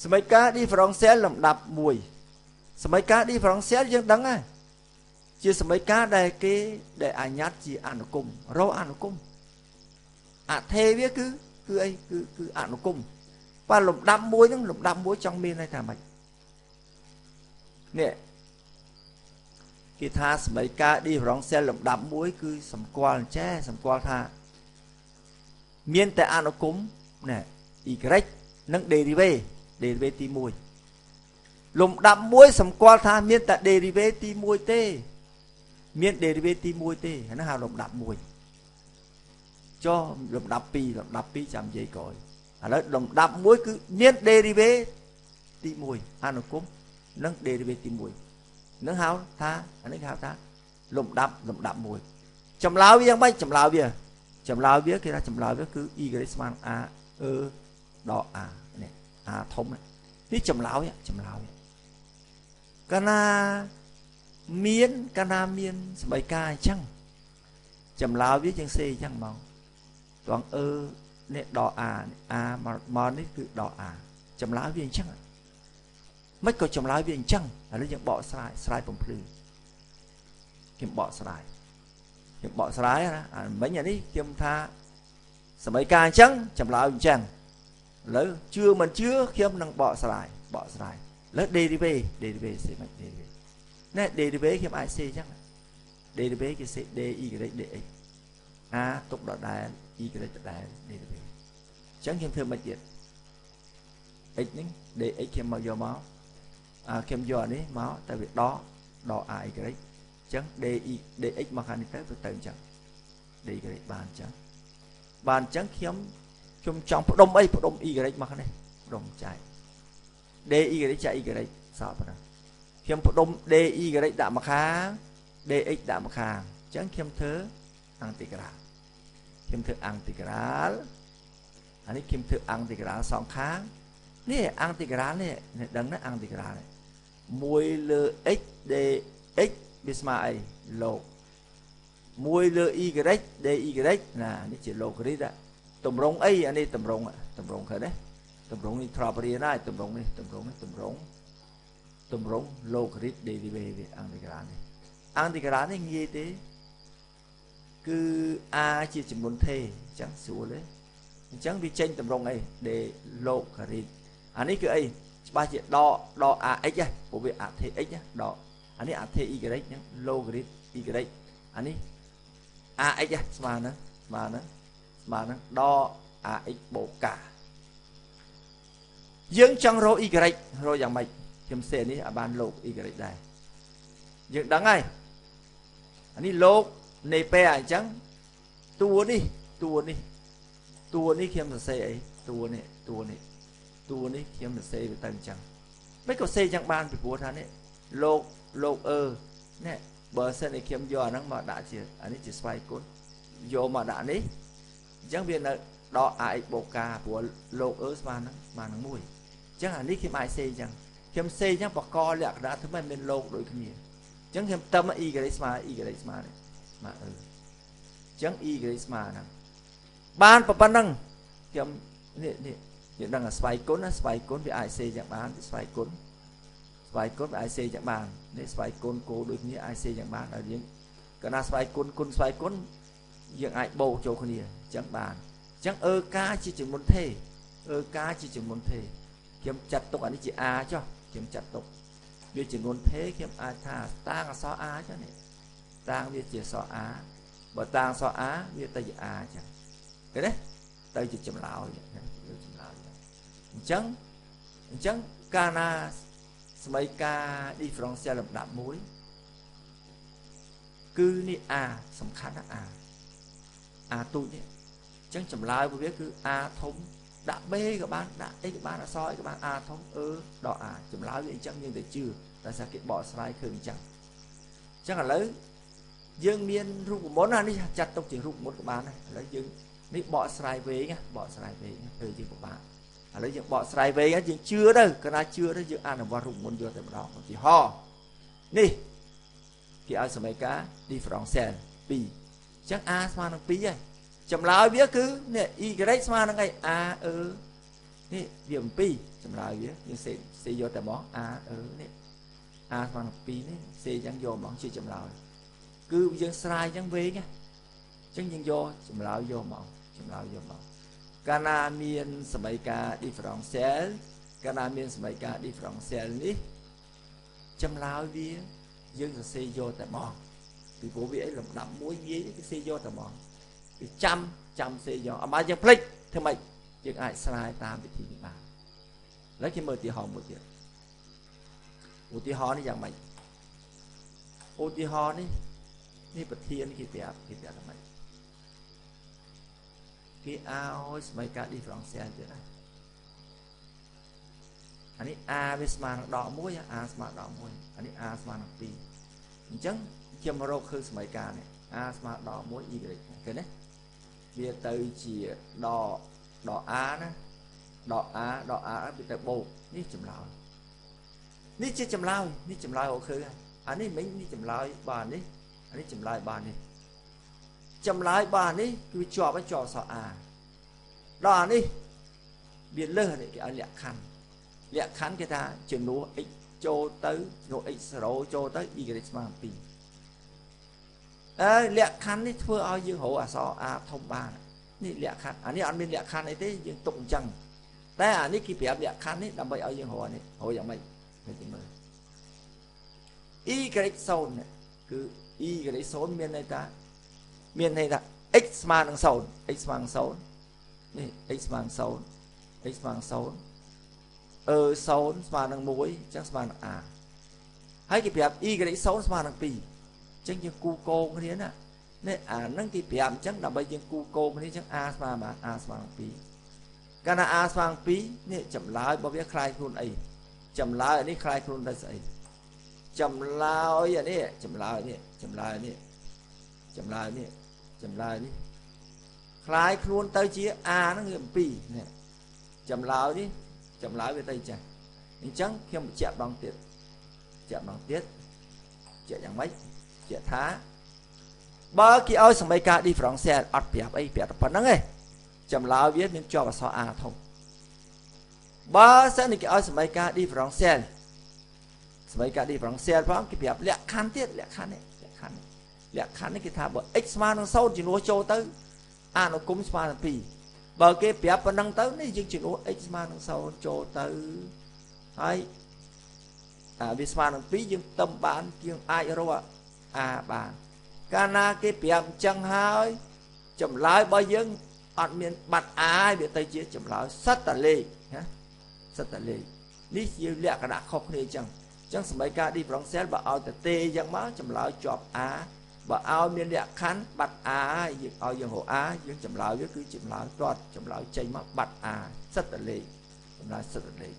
สมัยการ differential ลำดับมวยสมัยการ differential ยังดังไงជាสมัยការដែលគេដែលអាញាត់ជាអនុគមរកអនុគមអថេវាគឺអីគឺអនុគមបាទលំដាប់មួយហ្នឹងលំដាប់មួយចង់មានន័យថាម៉េចនេះគេថាសមីការ differential លំដាប់មួយគឺសម្គាល់ចេះសម្គាល់ថាមានតែអនុគមណែ y និង derivative ទី1លំដាប់មួយសម្គាល់ថាមានតែ derivative ទី1ទេមាន derivative ទី1ទេហ្នឹងហៅលំដាប់1ចុះលំដាប់2ចាំនិយាយក្រោយឥឡូវលំដាប់1គឺមាន derivative ទី1អនុគមនិង derivative ទី1នឹងហៅថាអានេះហៅថាលំដាប់1ចម្លើយវាយ៉ាងម៉េចចម្លើយវាគេថាចម្លើយវាគឺ y ស្មើនឹង a ដល់ a នេះ a ធំនេះចម្លើយកាលណាមានស្បែកការអញ្ចឹងចម្លើយវាជាងសេអញ្ចឹងមកត្រង់នេះដល់ a មកនេះគឺដល់ a ចម្លើយវាអញ្ចឹងមិនក៏ចម្លើយវាអញ្ចឹងឥឡូវយើងបកស្រាយបំភ្លឺខ្ញុំបកស្រាយណាមិញអានេះខ្ញុំថាសមីការអញ្ចឹងចម្លើយអញ្ចឹងឥឡូវជឿមិនជឿខ្ញុំនឹងបកស្រាយឥឡូវ derivative សេមិន derivative ណែ derivative ខ្ញុំអាចសេអញ្ចឹង derivative គេសេ dy dx a ទុកដដែល y ដដែល derivative អញ្ចឹងខ្ញុំធ្វើមិនទៀត x នេះ dx ខ្ញុំមកយកមកខ្ញុំយកនេះមកតែវាដក a y អញ្ចឹង dx មកខាងនេះទៅអញ្ចឹង dy បានអញ្ចឹងខ្ញុំចង់ផ្ដុំអីផ្ដុំ y មកខាងនេះផ្ដុំចែក dy ចែក y សល់ប៉ុណ្ណឹងខ្ញុំផ្ដុំ dy ដាក់មកខាង dx ដាក់មកខាងអញ្ចឹងខ្ញុំធ្វើអង់ទីក្រាលអានេះខ្ញុំធ្វើអង់ទីក្រាលសងខាងនេះអង់ទីក្រាលនេះដឹងណាអង់ទីក្រាល1លើ x dx វាស្មើអីលោក1លើ y dy ណានេះជាលោករីតតម្រងអីអានេះតម្រងឃើញទេតម្រងនេះធ្លាប់រៀនហើយតម្រងលោករីត derivative វាអង់ទីក្រាលនេះងាយទេគឺ a ជាចំនួនថេអញ្ចឹងស្រួលទេអញ្ចឹងវាចេញតម្រងអី d លោករីតអានេះគឺអីច្បាស់ជាដក ax ព្រោះវាអថេ x ដកអានេះអថេ y ហ្នឹង logarit y អានេះ ax ស្មើនឹងដក ax បូកកាយើងចង់រក y រកយ៉ាងម៉េចខ្ញុំសេនេះឲ្យបានលោក y ដែរយើងដឹងហើយអានេះលោកនៃពេលអញ្ចឹងតួនេះខ្ញុំសរសេរអីតួនេះខ្ញុំសរសេរវាទៅអញ្ចឹងមិនក៏សេអញ្ចឹងបានពីព្រោះថានេះលោកនេះបើសិនឯខ្ញុំយកអាហ្នឹងមកដាក់ជាអានេះជាស្វ័យគុណយកមកដាក់នេះអញ្ចឹងវានៅដក ax បូកកាព្រោះលោកស្មើនឹង1អញ្ចឹងអានេះខ្ញុំអាចសេអញ្ចឹងខ្ញុំសេអញ្ចឹងបកកលក្ខណៈធ្វើមិនមានលោកដូចគ្នាអញ្ចឹងខ្ញុំតំ y ស្មើនេះអញ្ចឹង y ស្មើហ្នឹងបានប៉ុណ្ណឹងខ្ញុំនេះយើងដឹងថាស្វ័យគុណវាអាចសេយ៉ាងបានស្វ័យគុណវាអាចសេយ៉ាងបាននេះស្វ័យគុណគោដូចគ្នាអាចសេយ៉ាងបានដល់យើងកាលណាស្វ័យគុណយើងអាចបូកចូលគ្នាអញ្ចឹងបានអញ្ចឹងការជាចំនួនថេខ្ញុំចាត់ទុកអានេះជា a ចុះខ្ញុំចាត់ទុកវាចំនួនថេខ្ញុំអាចថាតាំងអក្សរ a ចុះនេះតាំងវាជាអក្សរ a បើតាំងអក្សរ a វាទៅជា a អញ្ចឹងឃើញទេទៅជាចម្លើយអញ្ចឹងកាលណាស្មីការ differential លំដាប់1គឺនេះ a សំខាន់ណា a ទូចនេះអញ្ចឹងចម្លើយរបស់វាគឺ a ធំដាក់ b ក៏បានដាក់ x ក៏បានអក្សរ x ក៏បាន a ធំដល់ a ចម្លើយវាអញ្ចឹងយើងទៅជឿតែសារគេបកស្រាយឃើញអញ្ចឹងឥឡូវយើងមានរូបមន្តអានេះចាត់ទុកជារូបមន្តក៏បានដែរឥឡូវយើងនេះបកស្រាយវែងធ្វើជាពិបាកឥឡូវយើងបកស្រាយវែងយើងជឿទៅកាលណាជឿទៅយើងអនុវត្តរូបមន្តយកតែម្ដងឧទាហរណ៍នេះគេឲ្យសមីការ differential 2អញ្ចឹង a ស្មើនឹង2ហើយចម្លើយវាគឺនេះ y ស្មើនឹងអី a នេះវាអំពីចម្លើយវាយើងសេយកតែមកអានេះអាស្មើនឹង2នេះសេអញ្ចឹងយកមកជាចម្លើយគឺយើងស្រាយអញ្ចឹងវែងអញ្ចឹងយើងយកចម្លើយយកមកកាលណាមានសមីការ differential កាលណាមានសមីការ differential នេះចម្លើយវាយើងសរសេរយកតែមកពីព្រោះវាអីលំដាប់មួយងាយគេសេយកតែមកវាចាំសេយកអត់មកយើងភ្លេចធ្វើម៉េចយើងអាចស្រាយតាមវិធីនេះបានឥឡូវគេមើលឧទាហរណ៍មួយទៀតឧទាហរណ៍នេះយ៉ាងម៉េចឧទាហរណ៍នេះប្រធានគេប្រាប់ថាម៉េចគេឲ្យសមីការ differential ទៀតណាអានេះ a វាស្មើនឹងដក1 a ស្មើដក1អានេះ a ស្មើនឹង2អញ្ចឹងខ្ញុំរកឃើញសមីការនេះ a ស្មើដក1 y ឃើញទេវាទៅជាដក a ណាដក a វាទៅបូកនេះចម្លើយនេះជាចម្លើយអូខេអានេះមិញនេះចម្លើយបាននេះអានេះចម្លើយបាននេះចម្លើយបាននេះគឺជាប់សអ a ដល់អានេះវាលើសនេះគេឲ្យលក្ខខណ្ឌគេថាចំនួន x ចូលទៅចំនួន x0 ចូលទៅ y ស្មើ2លក្ខខណ្ឌនេះធ្វើឲ្យយើងរកអក្សរ a ធំបាននេះលក្ខខណ្ឌអានេះអត់មានលក្ខខណ្ឌអីទេយើងទុកអញ្ចឹងតែអានេះគេប្រាប់លក្ខខណ្ឌនេះដើម្បីឲ្យយើងរកនេះរកយ៉ាងម៉េចយើងមើល y0 នេះគឺ y0 មានន័យថា x ស្មើនឹង0 x ស្មើនឹង0នេះ x ស្មើនឹង0 x ស្មើនឹង0 0ស្មើនឹង1អញ្ចឹងស្មើនឹង a ហើយគេប្រាប់ y0 ស្មើនឹង2អញ្ចឹងយើងគូកោគ្នាណានេះអាហ្នឹងគេប្រាប់អញ្ចឹងដើម្បីយើងគូកោគ្នាអញ្ចឹង a ស្មើបាន a ស្មើនឹង2កាលណា a ស្មើនឹង2នេះចម្លើយរបស់វាคล้ายខ្លួនអីចម្លើយនេះคล้ายខ្លួនទៅស្អីចម្លើយអានេះចម្លើយនេះคล้ายខ្លួនទៅជា a ហ្នឹងវា2នេះចម្លើយនេះចម្លើយវាទៅចាស់អញ្ចឹងខ្ញុំបញ្ជាក់ដងទៀតជាក់យ៉ាងម៉េចជាក់ថាបើគេឲ្យសមីការ differential អត់ប្រាប់អីប្រាប់តែប៉ុណ្្នឹងឯងចម្លើយវាមានជាប់អក្សរ a ធំបើសិនគេឲ្យសមីការ differential ផងគេប្រាប់លក្ខខណ្ឌទៀតលក្ខខណ្ឌនេះគេថាបើ x ស្មើនឹង0ជំនួសចូលទៅអនុគមស្មើនឹង2បើគេប្រាប់ប៉ុណ្ណឹងទៅនេះយើងជំនួស x ស្មើនឹង0ចូលទៅហើយវាស្មើនឹង2យើងទឹមបានយើងអាចរក a បានកាលណាគេប្រាប់អញ្ចឹងហើយចម្លើយរបស់យើងអត់មានបាត់ a វាទៅជាចម្លើយសិតតែលេខណាសិតតែលេខនេះជាលក្ខណៈខុសគ្នាអញ្ចឹងសមីការ differential បើឲ្យតែទេអញ្ចឹងមកចម្លើយជាប់ a បើឲ្យមានលក្ខខណ្ឌបាត់ a យើងឲ្យយើងរក a យើងចម្លើយវាគឺចម្លើយទាត់ចម្លើយចេញមកបាត់ a សិតតែលេខចម្លើយសិតតែលេខ